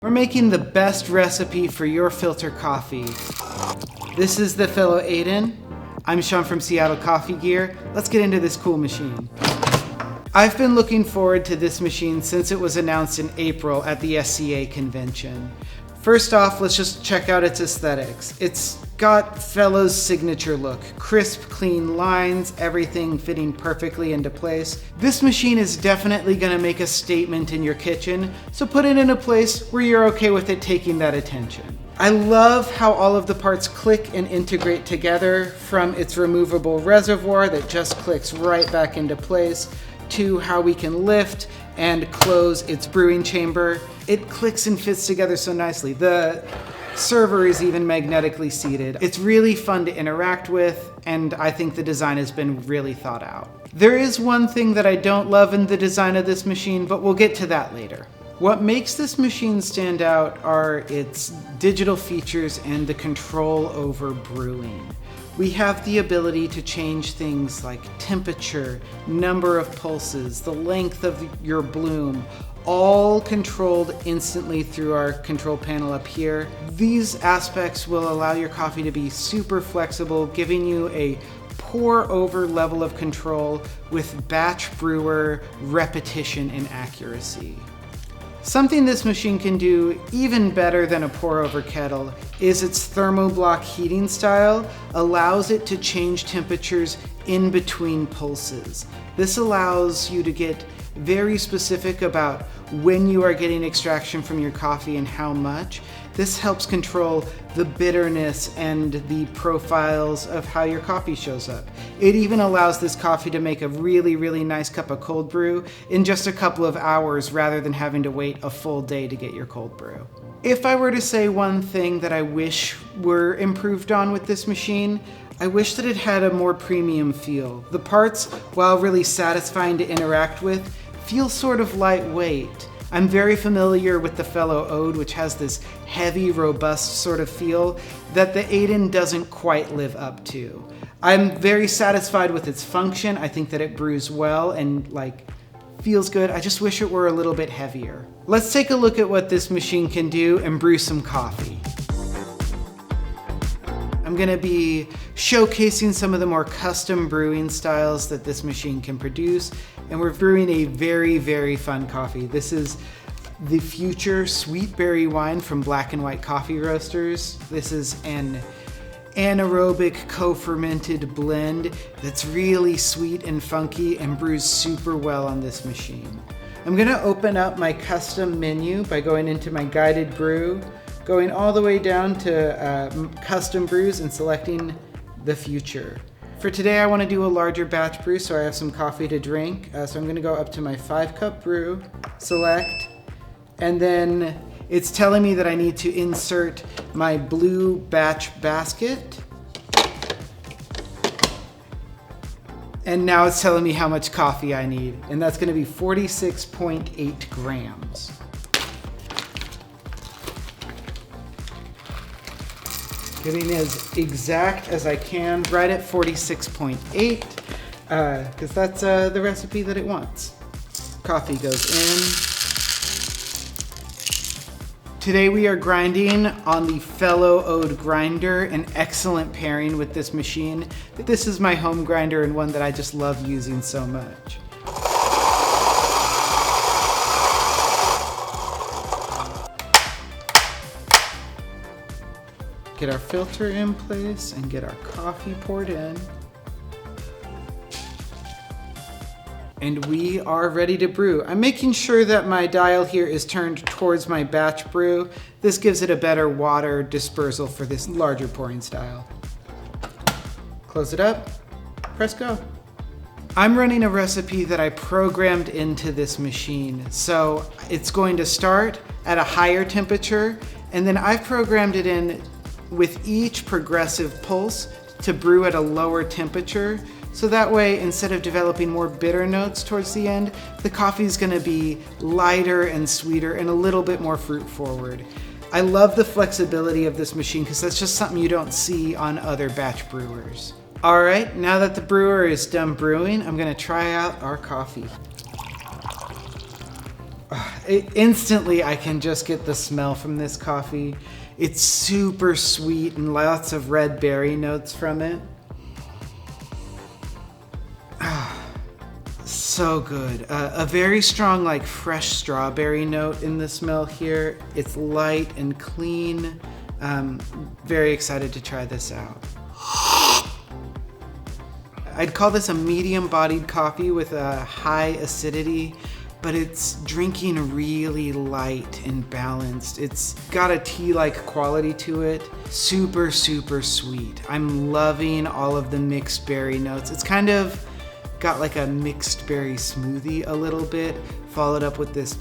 We're making the best recipe for your filter coffee. This is the Fellow Aiden. I'm Sean from Seattle Coffee Gear. Let's get into this cool machine. I've been looking forward to this machine since it was announced in April at the SCA convention. First off, let's just check out its aesthetics. It's got Fellow's signature look. Crisp, clean lines, everything fitting perfectly into place. This machine is definitely gonna make a statement in your kitchen, so put it in a place where you're okay with it taking that attention. I love how all of the parts click and integrate together, from its removable reservoir that just clicks right back into place, to how we can lift and close its brewing chamber. It clicks and fits together so nicely. The server is even magnetically seated. It's really fun to interact with, and I think the design has been really thought out. There is one thing that I don't love in the design of this machine, but we'll get to that later. What makes this machine stand out are its digital features and the control over brewing. We have the ability to change things like temperature, number of pulses, the length of your bloom, all controlled instantly through our control panel up here. These aspects will allow your coffee to be super flexible, giving you a pour over level of control with batch brewer repetition and accuracy. Something this machine can do even better than a pour over kettle is its thermoblock heating style allows it to change temperatures in between pulses. This allows you to get very specific about when you are getting extraction from your coffee and how much. This helps control the bitterness and the profiles of how your coffee shows up. It even allows this coffee to make a really, really nice cup of cold brew in just a couple of hours rather than having to wait a full day to get your cold brew. If I were to say one thing that I wish were improved on with this machine, I wish that it had a more premium feel. The parts, while really satisfying to interact with, feel sort of lightweight. I'm very familiar with the Fellow Ode, which has this heavy, robust sort of feel that the Aiden doesn't quite live up to. I'm very satisfied with its function. I think that it brews well and feels good. I just wish it were a little bit heavier. Let's take a look at what this machine can do and brew some coffee. I'm gonna be showcasing some of the more custom brewing styles that this machine can produce, and we're brewing a very, very fun coffee. This is the Future Sweet Berry Wine from Black and White Coffee Roasters. This is an anaerobic co-fermented blend that's really sweet and funky and brews super well on this machine. I'm gonna open up my custom menu by going into my guided brew, going all the way down to custom brews and selecting the Future. For today I want to do a larger batch brew so I have some coffee to drink. So I'm going to go up to my 5-cup brew, select, and then it's telling me that I need to insert my blue batch basket. And now it's telling me how much coffee I need, and that's going to be 46.8 grams. Getting as exact as I can, right at 46.8, because that's the recipe that it wants. Coffee goes in. Today we are grinding on the Fellow Ode grinder, an excellent pairing with this machine. This is my home grinder and one that I just love using so much. Get our filter in place and get our coffee poured in. And we are ready to brew. I'm making sure that my dial here is turned towards my batch brew. This gives it a better water dispersal for this larger pouring style. Close it up, press go. I'm running a recipe that I programmed into this machine. So it's going to start at a higher temperature, and then I've programmed it in with each progressive pulse to brew at a lower temperature. So that way, instead of developing more bitter notes towards the end, the coffee is gonna be lighter and sweeter and a little bit more fruit forward. I love the flexibility of this machine because that's just something you don't see on other batch brewers. All right, now that the brewer is done brewing, I'm gonna try out our coffee. Instantly I can just get the smell from this coffee. It's super sweet and lots of red berry notes from it. So good. A very strong, like, fresh strawberry note in the smell here. It's light and clean. Very excited to try this out. I'd call this a medium-bodied coffee with a high acidity, but it's drinking really light and balanced. It's got a tea-like quality to it. Super, super sweet. I'm loving all of the mixed berry notes. It's kind of got like a mixed berry smoothie a little bit, followed up with this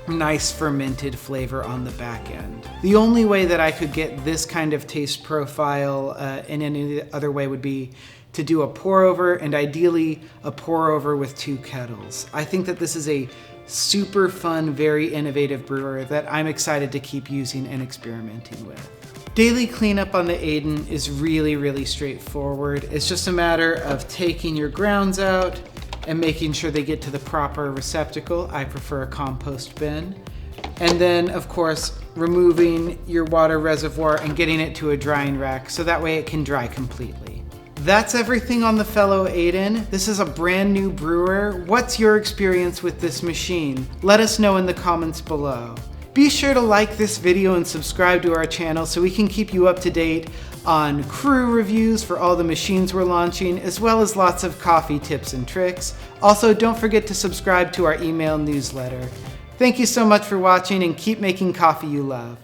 nice fermented flavor on the back end. The only way that I could get this kind of taste profile in any other way would be to do a pour over, and ideally a pour over with 2 kettles. I think that this is a super fun, very innovative brewer that I'm excited to keep using and experimenting with. Daily cleanup on the Aiden is really, really straightforward. It's just a matter of taking your grounds out and making sure they get to the proper receptacle. I prefer a compost bin. And then, of course, removing your water reservoir and getting it to a drying rack so that way it can dry completely. That's everything on the Fellow Aiden. This is a brand new brewer. What's your experience with this machine? Let us know in the comments below. Be sure to like this video and subscribe to our channel so we can keep you up to date on crew reviews for all the machines we're launching, as well as lots of coffee tips and tricks. Also, don't forget to subscribe to our email newsletter. Thank you so much for watching, and keep making coffee you love.